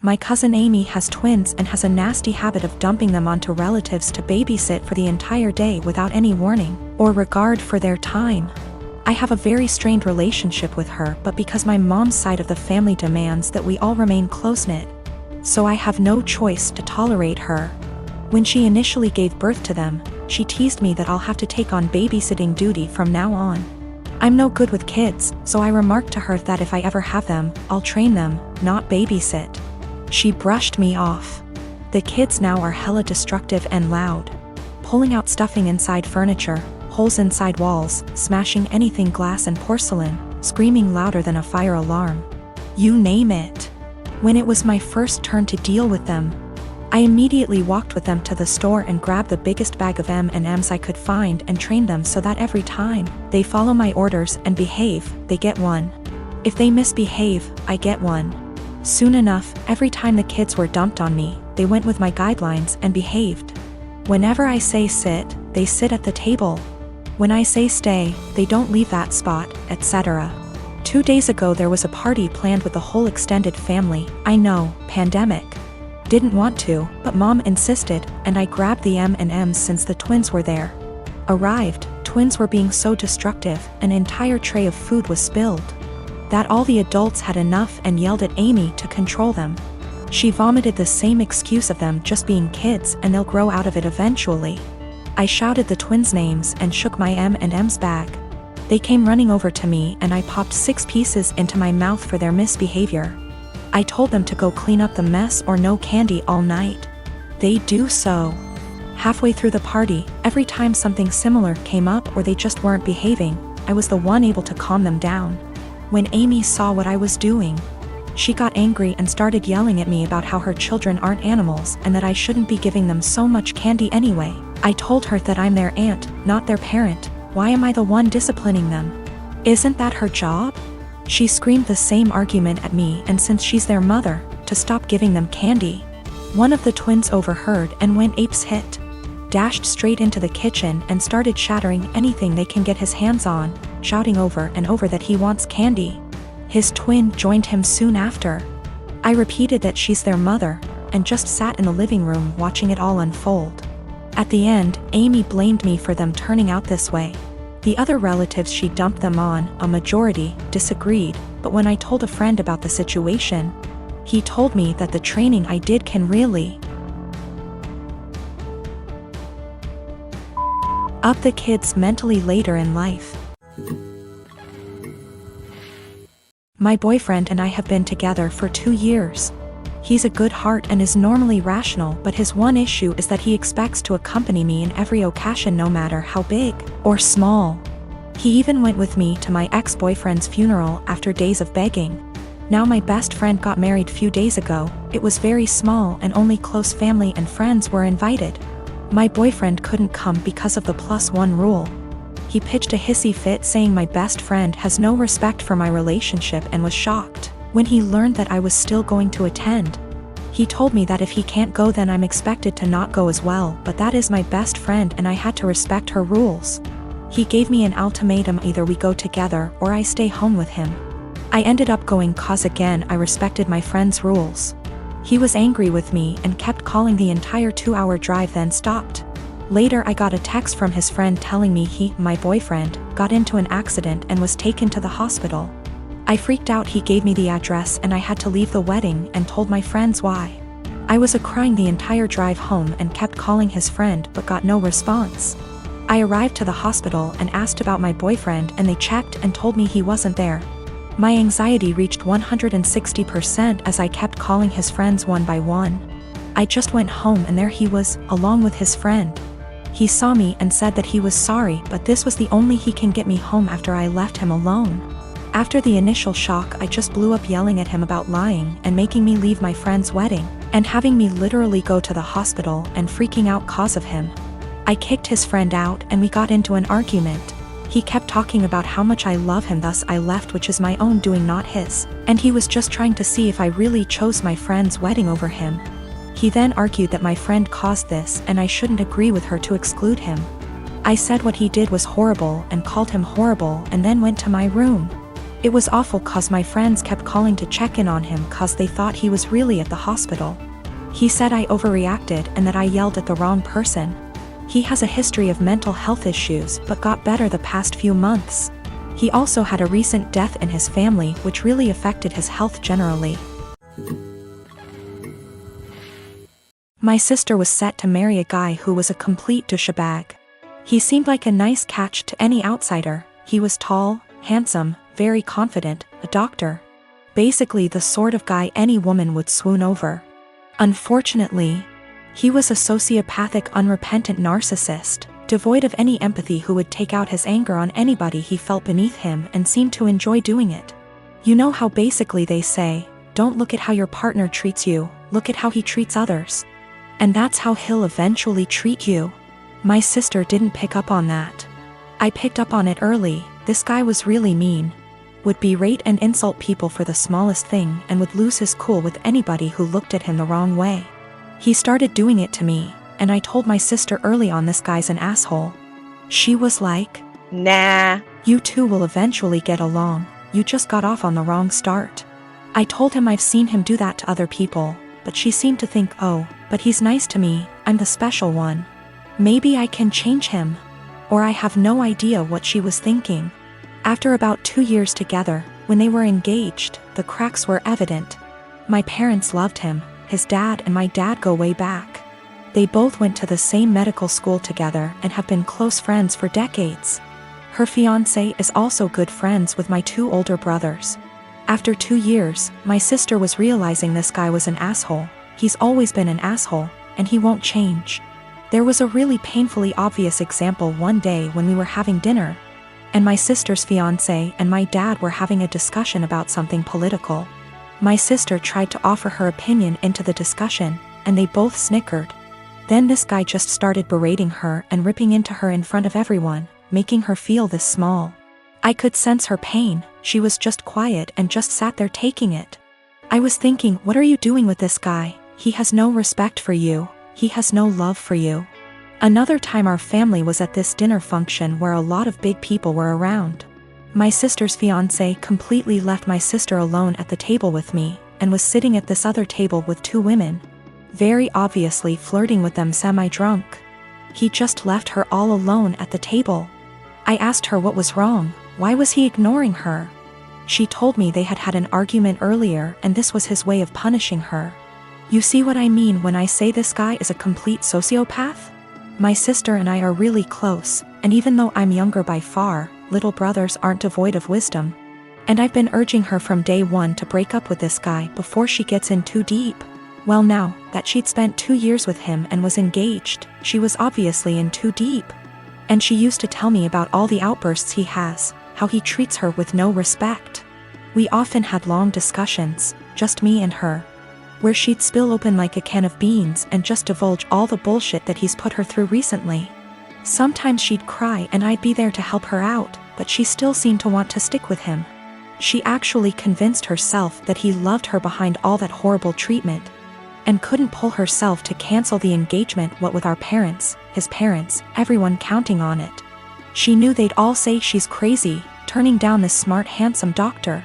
My cousin Amy has twins and has a nasty habit of dumping them onto relatives to babysit for the entire day without any warning or regard for their time. I have a very strained relationship with her, but because my mom's side of the family demands that we all remain close-knit, so I have no choice to tolerate her. When she initially gave birth to them, she teased me that I'll have to take on babysitting duty from now on. I'm no good with kids, so I remarked to her that if I ever have them, I'll train them, not babysit. She brushed me off. The kids now are hella destructive and loud, pulling out stuffing inside furniture, holes inside walls, smashing anything glass and porcelain, screaming louder than a fire alarm. You name it. When it was my first turn to deal with them, I immediately walked with them to the store and grabbed the biggest bag of M&Ms I could find and trained them so that every time they follow my orders and behave, they get one. If they misbehave, I get one. Soon enough, every time the kids were dumped on me, they went with my guidelines and behaved. Whenever I say sit, they sit at the table. When I say stay, they don't leave that spot, etc. 2 days ago there was a party planned with the whole extended family. I know, pandemic. Didn't want to, but mom insisted, and I grabbed the M&Ms since the twins were there. Arrived, twins were being so destructive, an entire tray of food was spilled. That all the adults had enough and yelled at Amy to control them. She vomited the same excuse of them just being kids and they'll grow out of it eventually. I shouted the twins' names and shook my M&Ms bag. They came running over to me and I popped 6 pieces into my mouth for their misbehavior. I told them to go clean up the mess or no candy all night. They do so. Halfway through the party, every time something similar came up or they just weren't behaving, I was the one able to calm them down. When Amy saw what I was doing, she got angry and started yelling at me about how her children aren't animals and that I shouldn't be giving them so much candy anyway. I told her that I'm their aunt, not their parent. Why am I the one disciplining them? Isn't that her job? She screamed the same argument at me, and since she's their mother, to stop giving them candy. One of the twins overheard and went apes hit. Dashed straight into the kitchen and started shattering anything they can get his hands on, shouting over and over that he wants candy. His twin joined him soon after. I repeated that she's their mother, and just sat in the living room watching it all unfold. At the end, Amy blamed me for them turning out this way. The other relatives she dumped them on, a majority, disagreed, but when I told a friend about the situation, he told me that the training I did can really up the kids mentally later in life. My boyfriend and I have been together for 2 years. He's a good heart and is normally rational, but his one issue is that he expects to accompany me in every occasion no matter how big or small. He even went with me to my ex-boyfriend's funeral after days of begging. Now my best friend got married few days ago. It was very small and only close family and friends were invited. My boyfriend couldn't come because of the +1 rule. He pitched a hissy fit saying my best friend has no respect for my relationship and was shocked when he learned that I was still going to attend. He told me that if he can't go then I'm expected to not go as well, but that is my best friend and I had to respect her rules. He gave me an ultimatum: either we go together or I stay home with him. I ended up going cause again I respected my friend's rules. He was angry with me and kept calling the entire 2-hour drive, then stopped. Later I got a text from his friend telling me he, my boyfriend, got into an accident and was taken to the hospital. I freaked out. He gave me the address and I had to leave the wedding and told my friends why. I was crying the entire drive home and kept calling his friend but got no response. I arrived to the hospital and asked about my boyfriend and they checked and told me he wasn't there. My anxiety reached 160% as I kept calling his friends one by one. I just went home and there he was, along with his friend. He saw me and said that he was sorry, but this was the only he can get me home after I left him alone. After the initial shock, I just blew up yelling at him about lying and making me leave my friend's wedding, and having me literally go to the hospital and freaking out cause of him. I kicked his friend out and we got into an argument. He kept talking about how much I love him, thus I left, which is my own doing, not his, and he was just trying to see if I really chose my friend's wedding over him. He then argued that my friend caused this and I shouldn't agree with her to exclude him. I said what he did was horrible and called him horrible and then went to my room. It was awful cause my friends kept calling to check in on him cause they thought he was really at the hospital. He said I overreacted and that I yelled at the wrong person. He has a history of mental health issues but got better the past few months. He also had a recent death in his family which really affected his health generally. My sister was set to marry a guy who was a complete douchebag. He seemed like a nice catch to any outsider. He was tall, handsome, very confident, a doctor. Basically the sort of guy any woman would swoon over. Unfortunately, he was a sociopathic, unrepentant narcissist, devoid of any empathy who would take out his anger on anybody he felt beneath him and seemed to enjoy doing it. You know how basically they say, don't look at how your partner treats you, look at how he treats others. And that's how he'll eventually treat you. My sister didn't pick up on that. I picked up on it early. This guy was really mean. Would berate and insult people for the smallest thing and would lose his cool with anybody who looked at him the wrong way. He started doing it to me, and I told my sister early on this guy's an asshole. She was like, "Nah, you two will eventually get along, you just got off on the wrong start." I told him I've seen him do that to other people, but she seemed to think, oh, but he's nice to me, I'm the special one. Maybe I can change him. Or I have no idea what she was thinking. After about 2 years together, when they were engaged, the cracks were evident. My parents loved him, his dad and my dad go way back. They both went to the same medical school together and have been close friends for decades. Her fiancé is also good friends with my 2 older brothers. After 2 years, my sister was realizing this guy was an asshole. He's always been an asshole, and he won't change. There was a really painfully obvious example one day when we were having dinner, and my sister's fiancé and my dad were having a discussion about something political. My sister tried to offer her opinion into the discussion, and they both snickered. Then this guy just started berating her and ripping into her in front of everyone, making her feel this small. I could sense her pain. She was just quiet and just sat there taking it. I was thinking, what are you doing with this guy? He has no respect for you. He has no love for you. Another time our family was at this dinner function where a lot of big people were around. My sister's fiancé completely left my sister alone at the table with me, and was sitting at this other table with 2 women, very obviously flirting with them semi-drunk. He just left her all alone at the table. I asked her what was wrong, why was he ignoring her? She told me they had had an argument earlier and this was his way of punishing her. You see what I mean when I say this guy is a complete sociopath? My sister and I are really close, and even though I'm younger by far, little brothers aren't devoid of wisdom. And I've been urging her from day one to break up with this guy before she gets in too deep. Well, now that she'd spent 2 years with him and was engaged, she was obviously in too deep. And she used to tell me about all the outbursts he has, how he treats her with no respect. We often had long discussions, just me and her, where she'd spill open like a can of beans and just divulge all the bullshit that he's put her through recently. Sometimes she'd cry and I'd be there to help her out, but she still seemed to want to stick with him. She actually convinced herself that he loved her behind all that horrible treatment, and couldn't pull herself to cancel the engagement, what with our parents, his parents, everyone counting on it. She knew they'd all say she's crazy, turning down this smart, handsome doctor.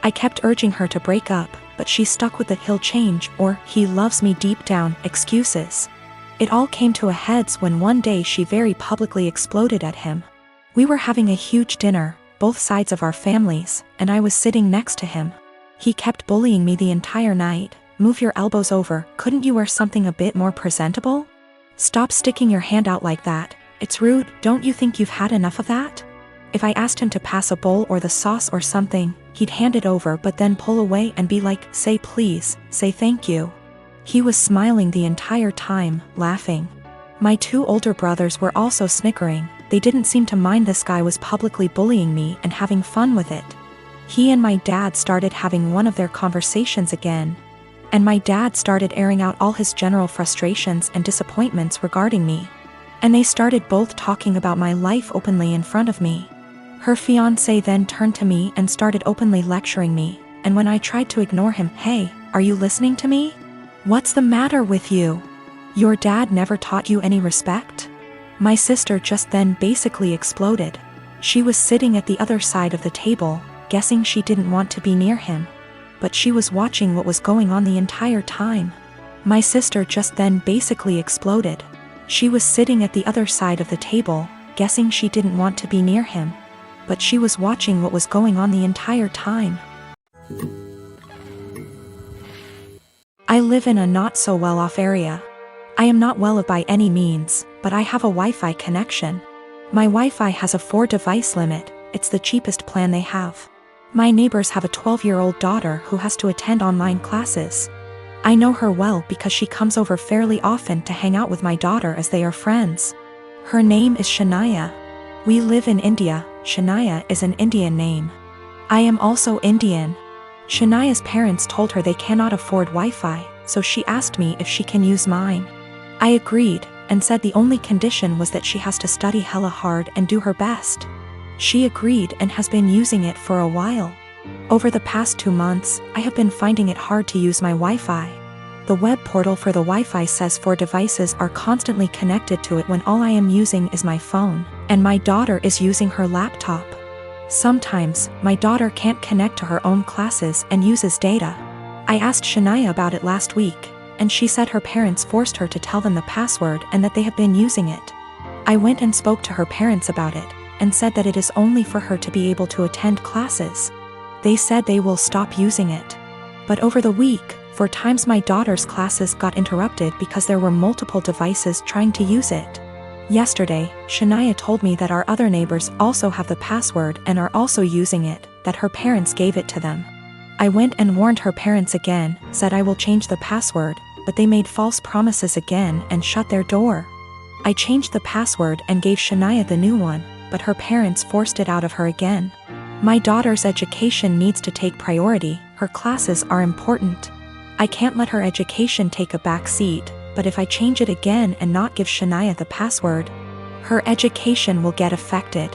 I kept urging her to break up, but she stuck with the "he'll change" or "he loves me deep down" excuses. It all came to a head when one day she very publicly exploded at him. We were having a huge dinner, both sides of our families, and I was sitting next to him. He kept bullying me the entire night. "Move your elbows over, couldn't you wear something a bit more presentable? Stop sticking your hand out like that, it's rude, don't you think you've had enough of that?" If I asked him to pass a bowl or the sauce or something, he'd hand it over but then pull away and be like, "Say please, say thank you." He was smiling the entire time, laughing. My 2 older brothers were also snickering. They didn't seem to mind this guy was publicly bullying me and having fun with it. He and my dad started having one of their conversations again, and my dad started airing out all his general frustrations and disappointments regarding me. And they started both talking about my life openly in front of me. Her fiancé then turned to me and started openly lecturing me, and when I tried to ignore him, "Hey, are you listening to me? What's the matter with you? Your dad never taught you any respect?" My sister just then basically exploded. She was sitting at the other side of the table, guessing she didn't want to be near him. But she was watching what was going on the entire time. My sister just then basically exploded. She was sitting at the other side of the table, guessing she didn't want to be near him. But she was watching what was going on the entire time. I live in a not so well-off area. I am not well-off by any means, but I have a Wi-Fi connection. My Wi-Fi has a 4-device limit. It's the cheapest plan they have. My neighbors have a 12-year-old daughter who has to attend online classes. I know her well because she comes over fairly often to hang out with my daughter as they are friends. Her name is Shania. We live in India. Shania is an Indian name. I am also Indian. Shania's parents told her they cannot afford Wi-Fi, so she asked me if she can use mine. I agreed, and said the only condition was that she has to study hella hard and do her best. She agreed and has been using it for a while. Over the past 2 months, I have been finding it hard to use my Wi-Fi. The web portal for the Wi-Fi says 4 devices are constantly connected to it when all I am using is my phone, and my daughter is using her laptop. Sometimes, my daughter can't connect to her own classes and uses data. I asked Shania about it last week, and she said her parents forced her to tell them the password and that they have been using it. I went and spoke to her parents about it, and said that it is only for her to be able to attend classes. They said they will stop using it. But over the week, 4 times my daughter's classes got interrupted because there were multiple devices trying to use it. Yesterday, Shania told me that our other neighbors also have the password and are also using it, that her parents gave it to them. I went and warned her parents again, said I will change the password, but they made false promises again and shut their door. I changed the password and gave Shania the new one, but her parents forced it out of her again. My daughter's education needs to take priority, her classes are important. I can't let her education take a back seat, but if I change it again and not give Shania the password, her education will get affected.